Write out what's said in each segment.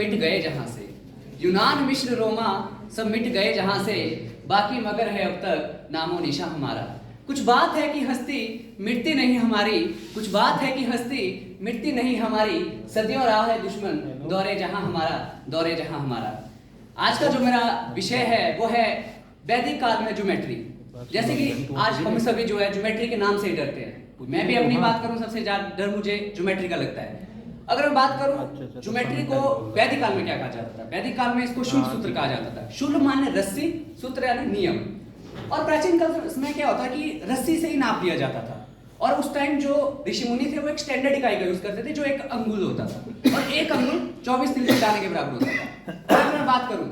मिट गए जहां से, यूनान मिस्र रोमा सब मिट गए जहां से, बाकी मगर है अब तक नामो निशा हमारा। कुछ बात है कि हस्ती मिटती नहीं हमारी, कुछ बात है कि हस्ती मिटती नहीं हमारी, सदियों राह है दुश्मन दौरे जहां हमारा, दौरे जहां हमारा। आज का जो मेरा विषय है वो है वैदिक काल में ज्योमेट्री। जैसे कि आज हम सभी जो है ज्योमेट्री के नाम से ही डरते हैं। मैं भी अपनी बात करूं, सबसे ज्यादा डर मुझे ज्योमेट्री का लगता है। अगर मैं बात करूं ज्योमेट्री को वैदिक काल में क्या कहा जाता था, वैदिक काल में इसको शुल्क सूत्र कहा जाता था। शुल्क माने रस्सी, सूत्र यानी नियम। और प्राचीन काल में क्या होता कि रस्सी से ही नाप लिया जाता था। और उस टाइम जो ऋषि मुनि थे वो एक स्टैंडर्ड इकाई का यूज करते थे जो एक अंगुल होता था, और एक अंगुल 24 तिल के दाने के बराबर होता था। अगर मैं बात करूं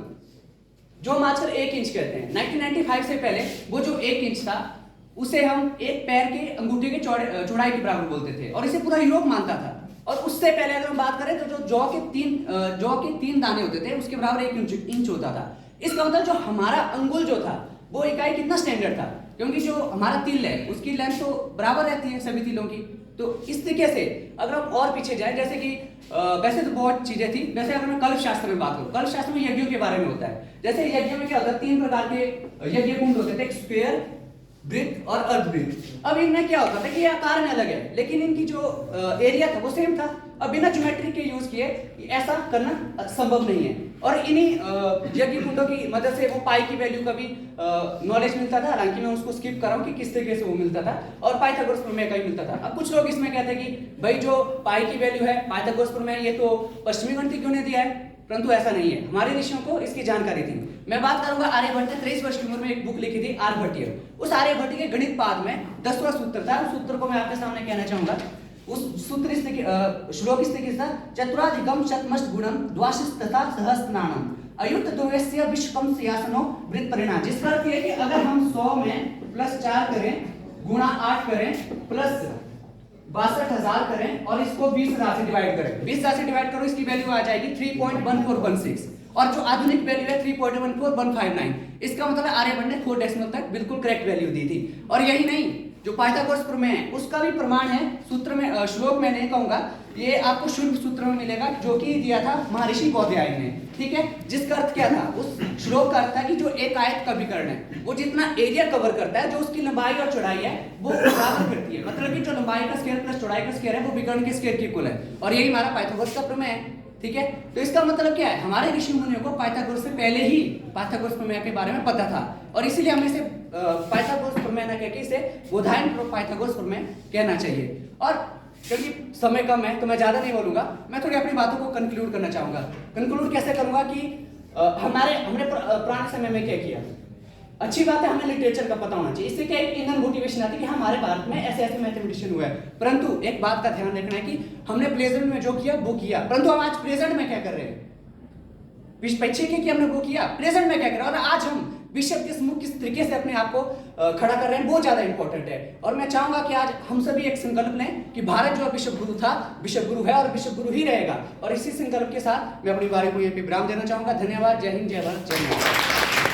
जो हम आजकल 1 इंच कहते हैं, 1995 से पहले वो जो 1 इंच था उसे हम एक पैर के अंगूठे के चौड़ाई के बराबर बोलते थे, और इसे पूरा यूरोप मानता था। और उससे पहले अगर हम बात करें तो जो जौ के 3 दाने होते थे उसके बराबर 1 इंच होता था। इसका मतलब जो हमारा अंगुल जो था वो इकाई कितना स्टैंडर्ड था, क्योंकि जो हमारा तिल है उसकी लेंथ तो बराबर रहती है सभी तिलों की। तो इस तरीके से अगर हम और पीछे जाए, जैसे कि वैसे तो बहुत चीजें थी, वैसे अगर मैं कल्प शास्त्र में बात करूं, कल्प शास्त्र में यज्ञों के बारे में होता है। जैसे यज्ञ में क्या होता है, 3 प्रकार के यज्ञ कुंड होते थे, एक स्क्वायर, वृत्त और अर्धवृत्त। अब इनमें क्या होता था कि ये आकार में अलग है लेकिन इनकी जो एरिया था वो सेम था। अब बिना ज्योमेट्री के यूज किए ऐसा करना संभव नहीं है। और इन्हीं यज्ञ कुंडों की मदद से वो पाई की वैल्यू का भी नॉलेज मिलता था, हालांकि मैं उसको स्किप कर रहा हूँ कि किस तरीके से वो मिलता था, और पाइथागोरस प्रमेय का ही मिलता था। अब कुछ लोग इसमें कहते हैं कि भाई जो पाई की वैल्यू है पाइथागोरस प्रमेय ये तो पश्चिमी गणित क्यों नहीं दिया है, परंतु ऐसा नहीं है, हमारे ऋषियों को इसकी जानकारी थी। मैं बात करूंगा आर्यभट्ट ने 23 वर्ष की उम्र में एक बुक लिखी थी आर्यभट्टीय। उस आर्यभट्ट के गणित पाद में 10वां सूत्र था। उस सूत्र को मैं आपके सामने कहना चाहूंगा। उस सूत्र श्लोक इस तरीके से था, चतुराधिकम शतमष्ट गुणम द्वाशिष तथा सहस्त्रनाणम अयुत द्वयस्य विश्वकम सियासनो वृत्त परिणाम। जिसका अर्थ है कि अगर हम 100 में +4 करें गुणा 8 करें प्लस 62,000 करें और इसको 20,000 से डिवाइड करें, 20,000 से डिवाइड करो, इसकी वैल्यू आ जाएगी 3.1416, और जो आधुनिक वैल्यू है 3.14159। इसका मतलब आर्यभट्ट ने 4 डेसिमल तक बिल्कुल करेक्ट वैल्यू दी थी। और यही नहीं, जो पाइथागोरस प्रमेय है उसका भी प्रमाण है सूत्र में, श्लोक में नहीं कहूंगा, ये आपको शुल्क सूत्र में मिलेगा जो कि दिया था महर्षि बौधायन ने। ठीक है, जिसका अर्थ क्या था, उस श्लोक का अर्थ था कि जो एक आयत का विकर्ण है वो जितना एरिया कवर करता है, जो उसकी लंबाई और चौड़ाई है वो बराबर करती है। मतलब कि जो लंबाई का स्क्वायर प्लस चौड़ाई का स्क्वायर है वो विकर्ण के स्क्वायर के इक्वल है, और यही हमारा पाइथागोरस का प्रमेय है। ठीक है, तो इसका मतलब क्या है, हमारे ऋषि मुनियों को पाइथागोरस से पहले ही पाइथागोरस प्रमेय के बारे में पता था, और इसीलिए हमें इसे पाइथागोरस प्रमेय ना कहकर इसे बौधायन पाइथागोरस प्रमेय कहना चाहिए। और क्योंकि समय कम है तो मैं ज्यादा नहीं बोलूंगा, मैं थोड़ी अपनी बातों को कंक्लूड करना चाहूंगा। कंक्लूड कैसे करूंगा कि हमने पुराने समय में क्या किया। अच्छी बात है, हमें लिटरेचर का पता होना चाहिए, इससे क्या एक इनर मोटिवेशन आती है कि हमारे भारत में ऐसे ऐसे मैथमेटिशियन हुए हैं। परंतु एक बात का ध्यान रखना है कि हमने प्रेजेंट में जो किया वो किया, परंतु हम आज प्रेजेंट में क्या कर रहे हैं, पीछे के हमने वो किया, प्रेजेंट में क्या कर रहे हैं, और आज हम विश्व किस मुख किस तरीके से अपने आप को खड़ा कर रहे हैं वो ज्यादा इंपॉर्टेंट है। और मैं चाहूंगा कि आज हम सभी एक संकल्प लें कि भारत जो विश्व गुरु था, विश्व गुरु है और विश्व गुरु ही रहेगा। और इसी संकल्प के साथ मैं अपनी बारी को यहाँ पे विराम देना चाहूंगा। धन्यवाद। जय हिंद, जय भारत, जय माता।